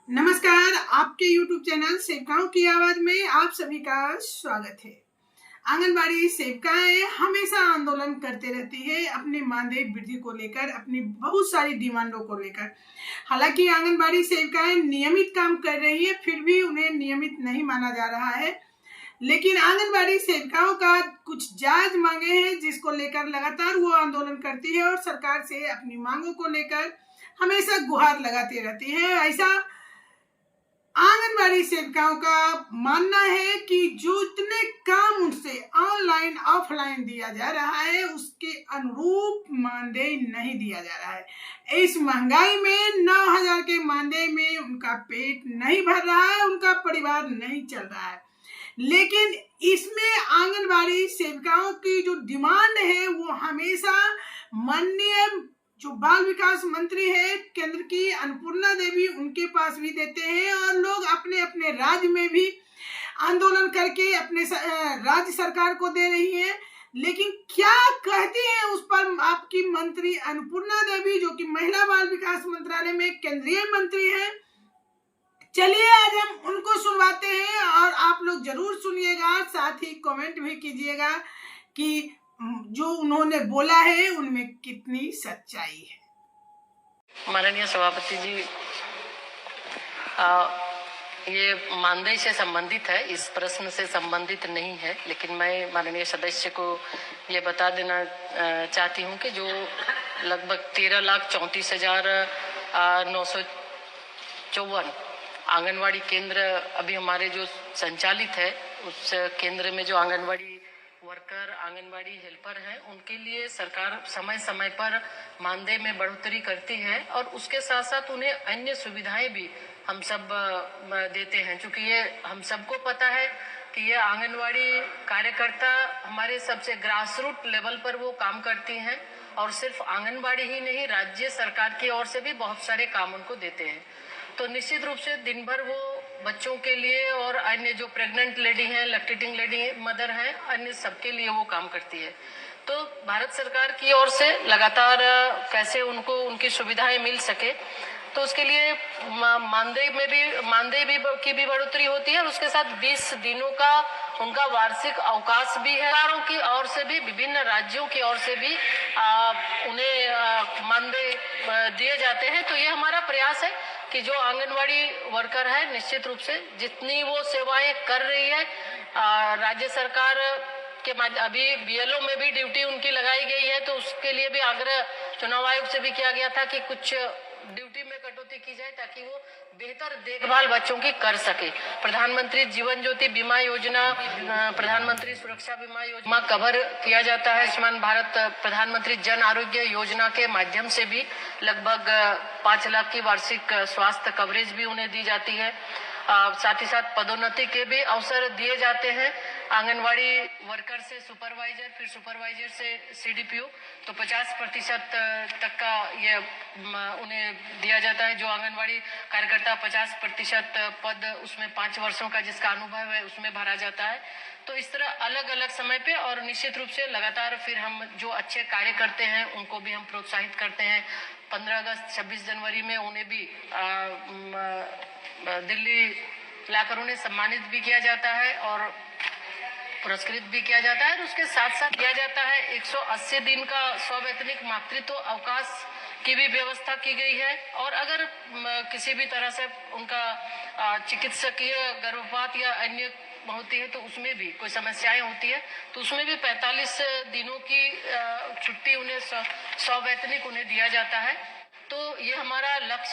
नमस्कार, आपके YouTube channel सेविकाओं की आवाज में आप सभी का स्वागत है। आंगनबाड़ी सेविकाएं हमेशा आंदोलन करते रहती है अपनी मानदेय वृद्धि को लेकर, अपनी बहुत सारी डिमांडों को लेकर। हालांकि आंगनबाड़ी सेविकाएं नियमित काम कर रही है, फिर भी उन्हें नियमित नहीं माना जा रहा है। लेकिन आंगनबाड़ी सेविकाओं का कुछ जायज मांगे हैं जिसको लेकर लगातार वो आंदोलन करती है और सरकार से अपनी मांगों को लेकर हमेशा गुहार लगाती रहती है। ऐसा आंगनबाड़ी सेविकाओं का मानना है कि जो इतने काम उनसे ऑनलाइन ऑफलाइन दिया जा रहा है उसके अनुरूप मानदेय नहीं दिया जा रहा है। इस महंगाई में 9,000 के मानदेय में उनका पेट नहीं भर रहा है, उनका परिवार नहीं चल रहा है। लेकिन इसमें आंगनबाड़ी सेविकाओं की जो डिमांड है वो हमेशा माननीय जो बाल विकास मंत्री है केंद्र की अन्नपूर्णा देवी, उनके पास भी देते हैं और लोग अपने अपने राज्य में भी आंदोलन करके अपने राज्य सरकार को दे रही हैं। लेकिन क्या कहती हैं उस पर आपकी मंत्री अन्नपूर्णा देवी, जो कि महिला बाल विकास मंत्रालय में केंद्रीय मंत्री हैं। चलिए आज हम उनको सुनवाते हैं और आप लोग जरूर सुनिएगा, साथ ही कमेंट भी कीजिएगा कि जो उन्होंने बोला है उनमें कितनी सच्चाई है। माननीय सभापति जी, ये मानदेय से संबंधित है, इस प्रश्न से संबंधित नहीं है। लेकिन मैं माननीय सदस्य को ये बता देना चाहती हूँ कि जो लगभग 13,34,954 आंगनवाड़ी केंद्र अभी हमारे जो संचालित है, उस केंद्र में जो आंगनवाड़ी वर्कर, आंगनवाड़ी हेल्पर हैं, उनके लिए सरकार समय समय पर मानदेय में बढ़ोतरी करती है और उसके साथ साथ उन्हें अन्य सुविधाएं भी हम सब देते हैं। क्योंकि ये हम सबको पता है कि ये आंगनवाड़ी कार्यकर्ता हमारे सबसे ग्रास रूट लेवल पर वो काम करती हैं और सिर्फ आंगनवाड़ी ही नहीं, राज्य सरकार की ओर से भी बहुत सारे काम उनको देते हैं। तो निश्चित रूप से दिन भर वो बच्चों के लिए और अन्य जो प्रेग्नेंट लेडी हैं, लैक्टेटिंग लेडी मदर हैं, अन्य सबके लिए वो काम करती है। तो भारत सरकार की ओर से लगातार कैसे उनको उनकी सुविधाएं मिल सके, तो उसके लिए मानदेय की भी बढ़ोतरी होती है और उसके साथ 20 दिनों का उनका वार्षिक अवकाश भी है। सरकारों की ओर से भी, विभिन्न राज्यों की ओर से भी उन्हें मानदेय दिए जाते हैं। तो ये हमारा प्रयास है कि जो आंगनवाड़ी वर्कर है, निश्चित रूप से जितनी वो सेवाएं कर रही है, राज्य सरकार के अभी बीएलओ में भी ड्यूटी उनकी लगाई गई है, तो उसके लिए भी आग्रह चुनाव आयोग से भी किया गया था कि कुछ ड्यूटी में कटौती की जाए ताकि वो बेहतर देखभाल बच्चों की कर सके। प्रधानमंत्री जीवन ज्योति बीमा योजना, प्रधानमंत्री सुरक्षा बीमा योजना कवर किया जाता है। आयुष्मान भारत प्रधानमंत्री जन आरोग्य योजना के माध्यम से भी लगभग 5 लाख की वार्षिक स्वास्थ्य कवरेज भी उन्हें दी जाती है। साथ ही साथ पदोन्नति के भी अवसर दिए जाते हैं। आंगनवाड़ी वर्कर से सुपरवाइजर, फिर सुपरवाइजर से सीडीपीओ, तो 50% तक का ये उन्हें दिया जाता है। जो आंगनवाड़ी कार्यकर्ता 50% पद, उसमें 5 वर्षों का जिसका अनुभव है उसमें भरा जाता है। तो इस तरह अलग अलग समय पे और निश्चित रूप से लगातार फिर हम जो अच्छे कार्य करते हैं उनको भी हम प्रोत्साहित करते हैं। 15 अगस्त 26 जनवरी में उन्हें भी दिल्ली लाकर उन्हें सम्मानित भी किया जाता है और पुरस्कृत भी किया जाता है। और उसके साथ साथ किया जाता है 180 दिन का स्ववैतनिक मातृत्व अवकाश की भी व्यवस्था की गई है। और अगर किसी भी तरह से उनका चिकित्सकीय गर्भपात या अन्य होती है तो उसमें भी कोई समस्याएं होती है तो उसमें भी 45 दिनों की छुट्टी उन्हें स्ववैतनिक उन्हें दिया जाता है। तो ये हमारा लक्ष्य